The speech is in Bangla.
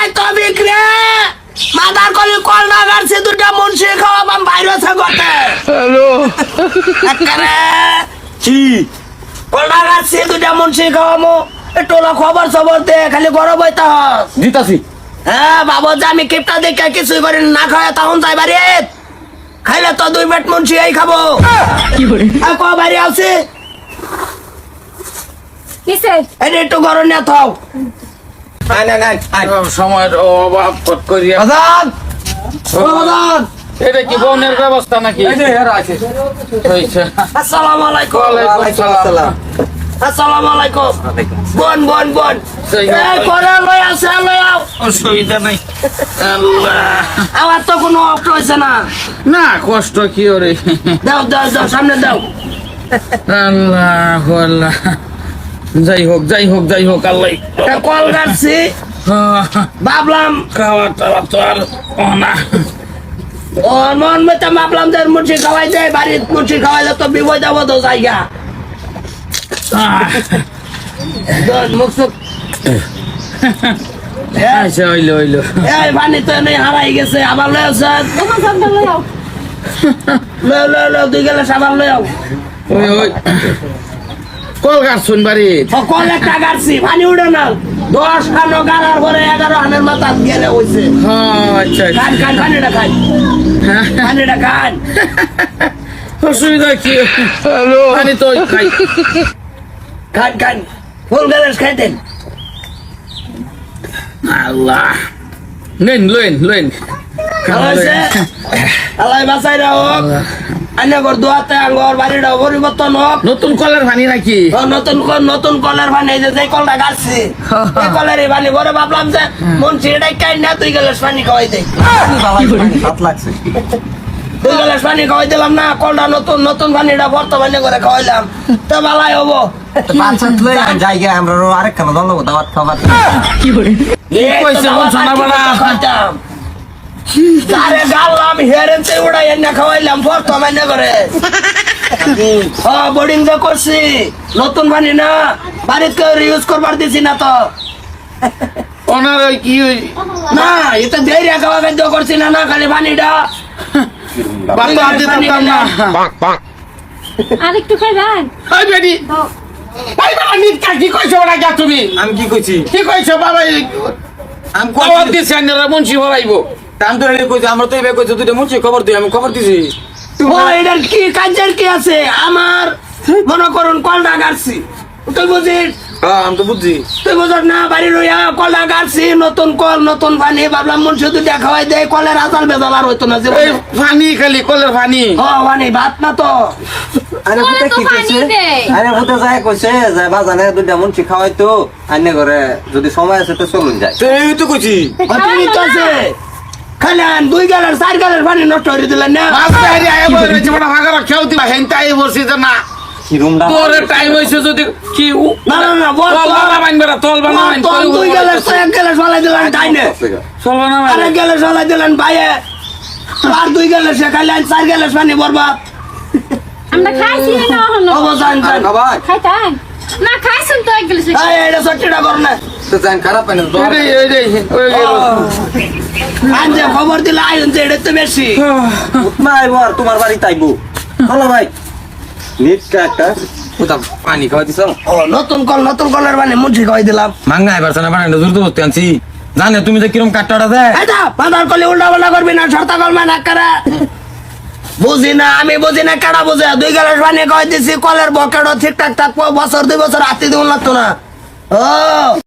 এই তো বিক্রে মাদার কলি কল না গাড়ছে দুটা মুন্সি খাওয়াবাম বাইরে থাকতে হ্যালো একবারে কি কল না গাড়ছে দুটা মুন্সি খাওয়ামো টোলা খবর সবর দে খালি গরম হইতে হস দিতাছি হ্যাঁ বাবা যে আমি কিপটা দেখে কিছুই করি না খাওয়া তখন যাই বাড়ি খাইলে তো 2 পেট মুন্সি এই খাবো কি করে আর ক বাড়ি আছে কিসে এটা একটু গরম নিয়ে থাও সময়ের অভাব কট করিয়া আজাদ ও আজাদ এটা কি বনের ব্যবস্থা নাকি হয়েছে আসসালামু আলাইকুম ওয়ালাইকুম আসসালাম আসসালামু আলাইকুম বোন বোন বোন এই করে লই আছে লই আও অসুবিধা নাই আল্লাহ আমার তো কোনো অফ হইছে না না কষ্ট কি ওরে দাও দাও দাও সামনে দাও আল্লাহ আল্লাহ যাই হোক আল্লাহ তা কল গাড়ছি ভাবলাম খাওয়া টাওয়া তো আর না ও মন মতো ভাবলাম যে মুঠি খাওয়াই দেয় বাড়ির মুঠি খাওয়াইলে তো বিপদ যাবো তো জায়গা মুখ সুখ আচ্ছা হইলো এই পানি তো নেই হারাই গেছে আবার লই আসছে তখন সবটা লই আও লই 2 গেলে আবার লই আও ওই কল গাছ শুন বাড়ি সকল একটা গাড়ছি পানি উঠে না 10 খানো গাড়ার পরে 11 খানের মাথা গেলে হইছে আচ্ছা খান খান পানিটা খান পানিটা খান অসুবিধা কি হ্যালো পানি তো খাই খান খান ফুল গ্যারেজ খাইতেন আল্লাহ লেন আল্লাহ বাঁচাই হোক আনে ঘর দোয়াতে আঙ্গর বাড়িটা পরিবর্তন হোক নতুন কলের পানি নাকি নতুন কলের পানি এই যে কলটা গাড়ছি এই কলের পানি বড় ভাবলাম যে মন ছেড়ে কাই না 2 গ্লাস পানি খাওয়াই দেয় 2 গ্লাস পানি খাওয়াই দিলাম না কলটা নতুন পানিটা বর্তমানে করে খাওয়াইলাম তো ভালাই হবো জায়গা আমরা আরেকখানা দল দাওয়াত খাবার কি করে কইছে মন সোনা বড়া আরে গাললাম হেরেন্তে উড়াই এনে খাওয়াইলাম বর্তমানে করে বোর্ডিং তো করছি নতুন পানি না বাড়িতে ইউজ করবার দিছি না তো ওনার ওই কি না এটা দেরি খাওয়া খাদ্য করছি না খালি পানিটা বাবা হাত দিতাম না আরেকটু খাইবেন ওই বেডি ওই বাবা নিত কি কইছো ওরা যা তুমি আমি কি কইছি কি কইছো বাবা আমি খাওয়া দিছে না মুন্সি হরাইবো আমি তো রেডি কইছি আমরা তো এবে কইছি তুই মুছি খবর দিই আমি খবর দিছি ও এটার কি কাজের কি আছে আমার মনে করুন কলটা গাড়ছি তুই বুঝিস হ্যাঁ আমি তো বুঝছি তুই বুঝস না বাড়ি রইয়া কলটা গাড়ছি নতুন কল নতুন পানি ভাবলাম মন শুধু খাওয়াই দেয় কলের আজাল বেজাল আর হইতো না যে এই পানি খালি কলের পানি পানি ভাত না তো আরে ওরা বুতে তো কি কইছে পানি দেয়। আরে বুতে যায় কইছে যে বাজানে দুইটা মুছি খাওয়াইতো আইনে ঘরে যদি সময় আছে তো চলুন যায় তো এই তো কইছি তুমি তো আছে খালি 2 গ্লাস 4 গ্লাস পানি নষ্ট করে দিলেন না মাছ বাইরে আয় বলে জীবন ভাগার খেউ দিবা হেনতাই বসি যে না কি রুমটা তোর টাইম হইছে যদি কি না বল তল বানা মাইনবেরা তল বানা মাইন তো 2 গ্লাস 1 গ্লাস ফলাই দিলেন তাইনে তল বানা মাইন আরে গ্লাস ফলাই দিলেন ভাইয়ে আর 2 গ্লাস খালি 4 গ্লাস পানি বরবাদ আমরা খাইছি না হলো অবসান জান খাবার খাইতাম না খাইছেন তো এক গ্লাস এই এটা সত্যিটা কর না তো জান খারাপ পানি ওই আনজে খবর দিলে আইন যে এটা তো বেশি উঠমা আইবো আর তোমার বাড়ি তাইবো চলো ভাই নিটটা একটা কোথা পানি খাওয়া দিছ নতুন কলের পানি মুঠি খাওয়াই দিলাম মাংনা এবার সানা বানাই দূর বসতে আনছি জানে তুমি যে কিরম কাটটাটা দেয় এটা বাজার করলে উল্টা পাল্টা করবি না সর্তা কল মানে কারা বুঝি না আমি বুঝি না কারা বুঝে 2 গ্লাস পানি খাওয়াই দিছি কলের বকেটও ঠিকঠাক থাকবো বছর 2 বছর হাতি দিব লাগতো না ও